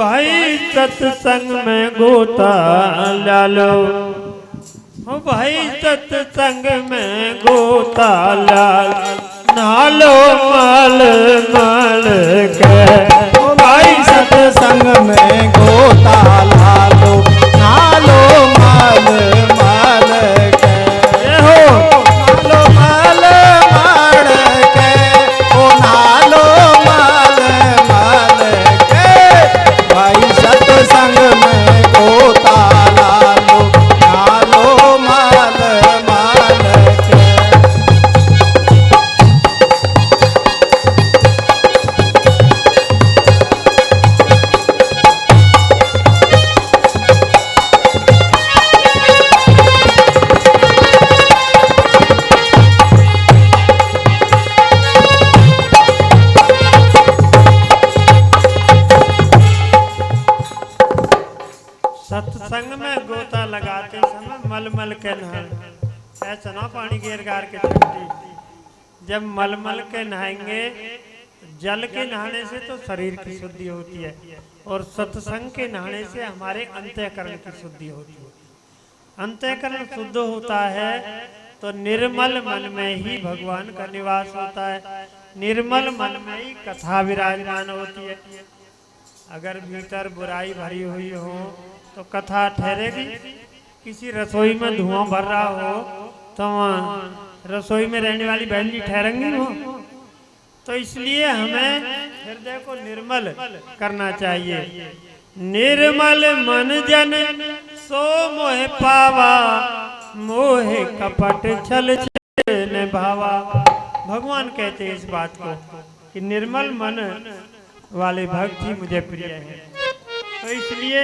भाई सत्संग में गोता लालो, हो भाई सत्संग में गोता लाल, नालो मल मल के। ओ भाई सत्संग में गोता लालो, नालो मल मल के। हो नालो मल मल के, ओ नालो मल मल के। भाई सत्संग में गोता लालो, नालो मल मल के। सत्संग में गोता लगाते समय मलमल के नहाए, ऐसा ना पानी घेर गार के छुट्टी। जब मलमल के नहाएंगे, जल के नहाने से तो शरीर की शुद्धि होती है, और सत्संग के नहाने से हमारे अंतःकरण की शुद्धि होती है। अंतःकरण शुद्ध होता है तो निर्मल मन में ही भगवान का निवास होता है, निर्मल मन में ही कथा विराजमान होती है। अगर भीतर बुराई भरी हुई हो तो कथा ठहरेगी। किसी रसोई में धुआं भर रहा हो तो वहाँ रसोई में रहने वाली बहन जी ठहरेंगी वो। तो इसलिए हमें हृदय को निर्मल करना चाहिए। निर्मल मन जन सो मोह पावा, मोह कपट छल छल भावा। भगवान कहते हैं इस बात को कि निर्मल मन वाले भक्त ही मुझे प्रिय है। तो इसलिए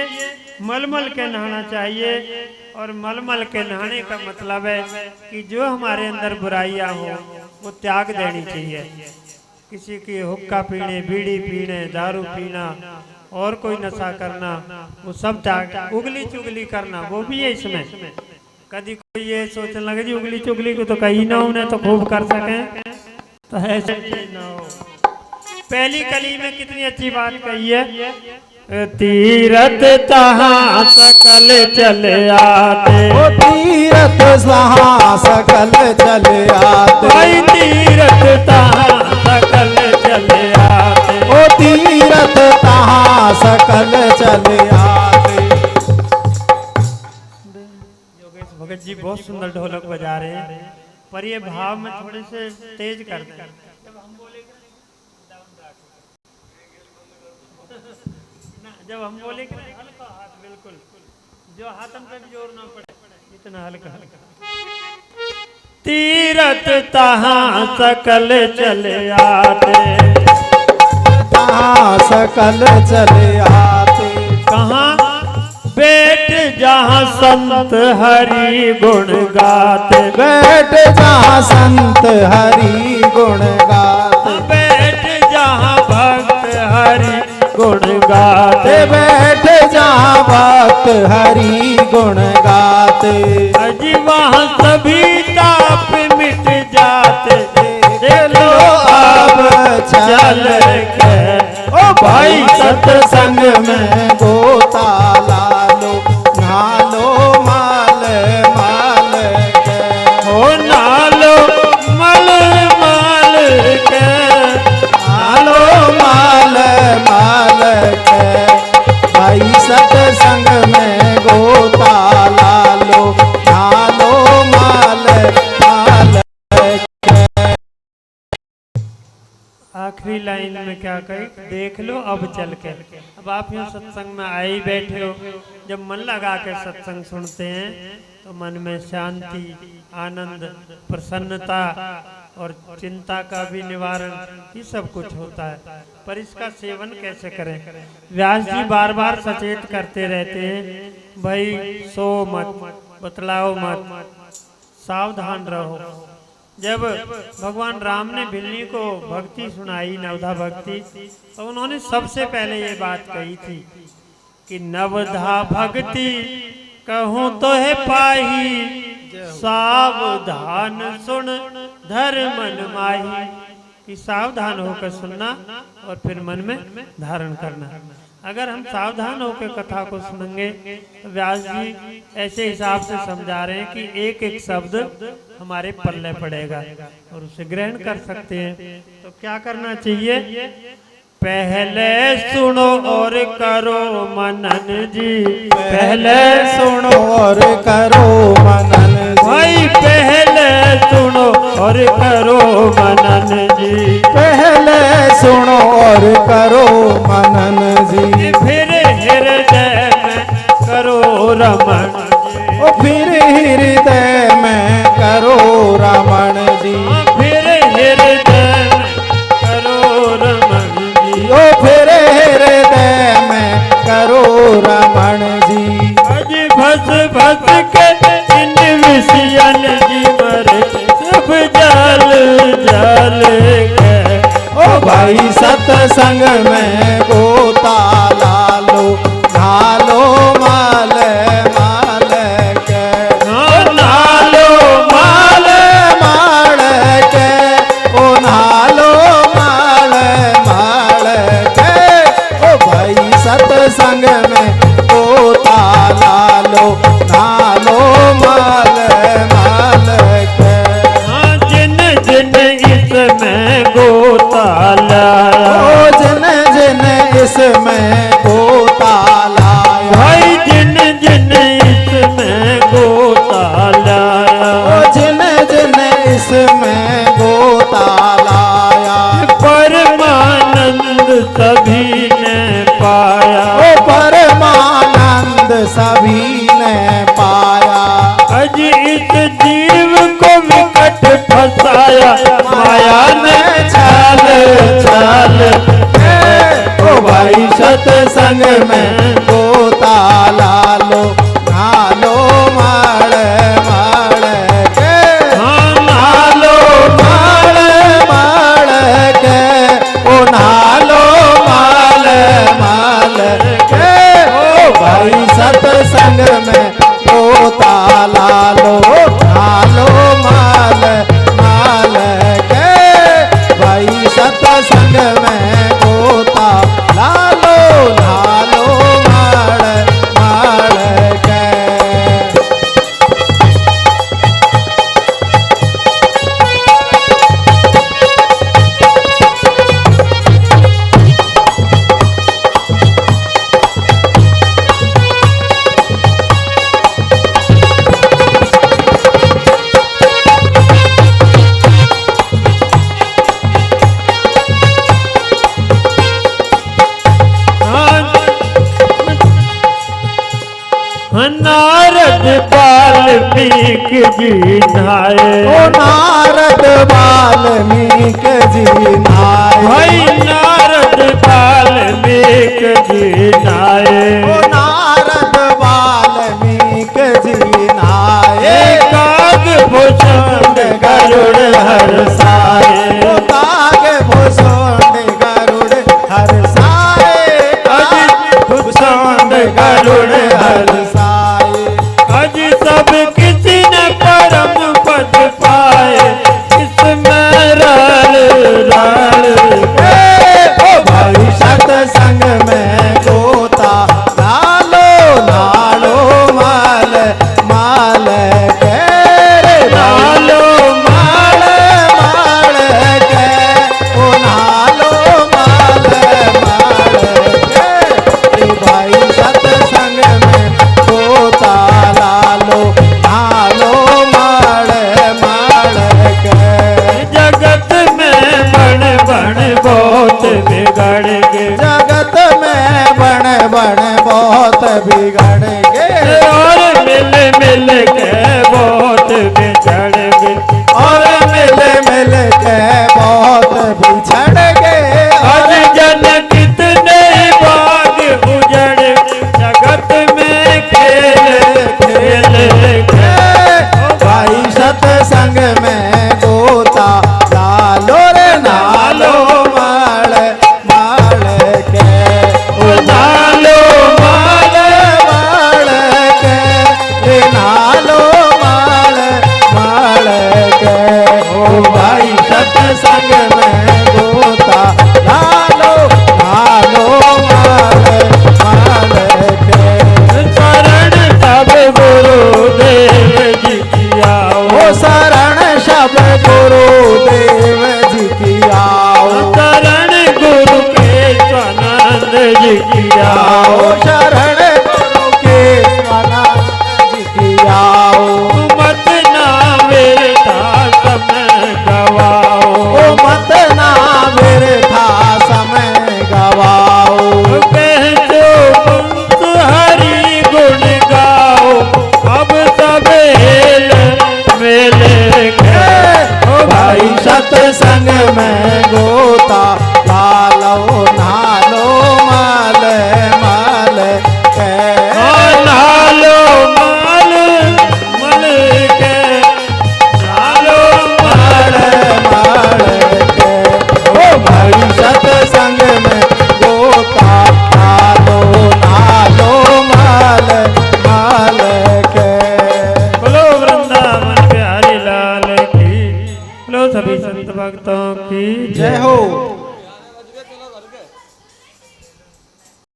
मलमल के नहाना चाहिए, और मलमल के नहाने का मतलब है कि जो हमारे अंदर बुराइयां हो वो त्याग देनी चाहिए। किसी की हुक्का पीने, बीड़ी पीने, दारू पीना और कोई नशा करना, वो सब त्याग। उगली चुगली करना वो भी है इसमें। कभी कोई ये सोचने लगे जी उगली चुगली को तो कहीं ना उन्हें तो खूब कर सकें, तो ऐसे ना हो। पहली कली में कितनी अच्छी बात कही है, तीरथ तहाँ सकल चले आते। ओ तीरथ तहाँ सकल चले आते। भाई तीरथ तहाँ सकल चले आते। ओ तीरथ तहाँ सकल चले आते। योगेश भगत जी बहुत सुंदर ढोलक बजा रहे हैं, पर ये भाव में थोड़े से तेज कर दें। जब हम बोले कि हल्का हाथ, बिल्कुल जो हाथ हम पे भी जोर ना पड़े, इतना हल्का हल्का। तीरथ तहाँ सकल चले आते, तहाँ सकल चले आते। कहाँ बैठ जहाँ संत हरि गुण गाते। बैठ जहाँ संत हरि गुण गाते। बैठ जहाँ भक्त हरि गुण गाते। बैठ जहाँ भक्त हरि गुण गाते। अजी वहाँ सभी ताप मिट जाते। देख लो अब चल के, ओ भाई सत्संग में गोता लालो, नालो माल माल के। हो नालो मल मल के, नालो माल माल के। भाई सत्संग में गोता लालो, नालो माल माल के। आखिरी लाइन में क्या कही, देख लो अब चल के। अब आप यहाँ सत्संग में आए ही बैठे हो, जब मन लगा के सत्संग सुनते हैं तो मन में शांति, आनंद, प्रसन्नता और चिंता का भी निवारण, ये सब कुछ होता है। पर इसका सेवन कैसे करें? व्यास जी बार बार सचेत करते रहते हैं, भाई सो मत, बतलाओ मत, सावधान रहो। जब भगवान राम ने भिल्ली को भक्ति सुनाई, नवधा भक्ति, तो उन्होंने सबसे पहले ये बात कही थी कि नवधा भक्ति कहूँ तो है पाही, सावधान सुन धर्म मन माही। कि सावधान होकर सुनना और फिर मन में धारण करना। अगर हम सावधान होकर कथा को सुनेंगे तो व्यास जी ऐसे हिसाब से समझा रहे हैं कि एक एक शब्द हमारे पल्ले पड़ेगा और उसे ग्रहण कर सकते हैं। तो क्या करना चाहिए? पहले सुनो और करो मनन जी, पहले सुनो और करो मनन जी, भाई पहले सुनो और करो मनन जी, पहले सुनो और करो मनन जी, फिर हृदय में करो रमण जी, ओ फिर हृदय में करो रमण जी, फिर हृदय में करो रमण जी, ओ फिर हृदय में करो रमण जी। अज भस भस के इन विषयन जी मरे सब जल जल के। ओ भाई सत्संग में गोता लालो नालो माल माल के, नालो माल माल के, ओ नालो माल माल के, ओ भाई सत्संग में गोता लालो नालो माल माल के। जिन जिन इसमें गोता लाया, ओ जिन जिन इसमें गोता लाया, भाई जिन जिन इसमें गोता लाया, ओ जिन जिन इसमें गोता लाया, परमानंद सभी ने पाया, ओ परमानंद सभी ने पाया। अज इस जीव को विकट फंसाया, माया ने छाल छाल। ओ भाई सत्संग में गोता लालो नालो माल माल के, नालो माल माल के, ओ नालो माल माल के, ओ भाई सत्संग में गोता लालो नालो माल माल के, भाई सत्संग में गोता लालो नालो माल माल के। नारद वाल्मीक जी नाये, ओ नारद वाल्मीक जी नाये, भाई नारद वाल्मीक जी नाये, ओ नारद वाल्मीक जी नाये, काग भूषण गरुड़ हर्षाये, ओ काग भूषण गरुड़ हर्षाये, भूषण गरुड़ हर्षाये, अज सब किसी ने परम पद पाए, इसमें रल रल के। ओ भाई सत्संग में गोता लालो नालो माल माल के, नालो माल माल के, ओ नालो माल माल के, ए भाई सत्संग में गोता लालो नालो माल माल के। जगत में बण बण बहुत बिगड़ गए, जगत में बण बण बहुत बिगड़ गए, और मिल मिल के बहुत बिछड़ गए, और मिल मिल के बहुत बिछड़ गए, आज जन कितने बाग उजड़, जगत में खेल खेल के। भाई सत्संग में गोता लालो रे नालो माल माल के, ओ नालो माल माल के, रे नालो माल लो सभी संत भक्तों की जय हो।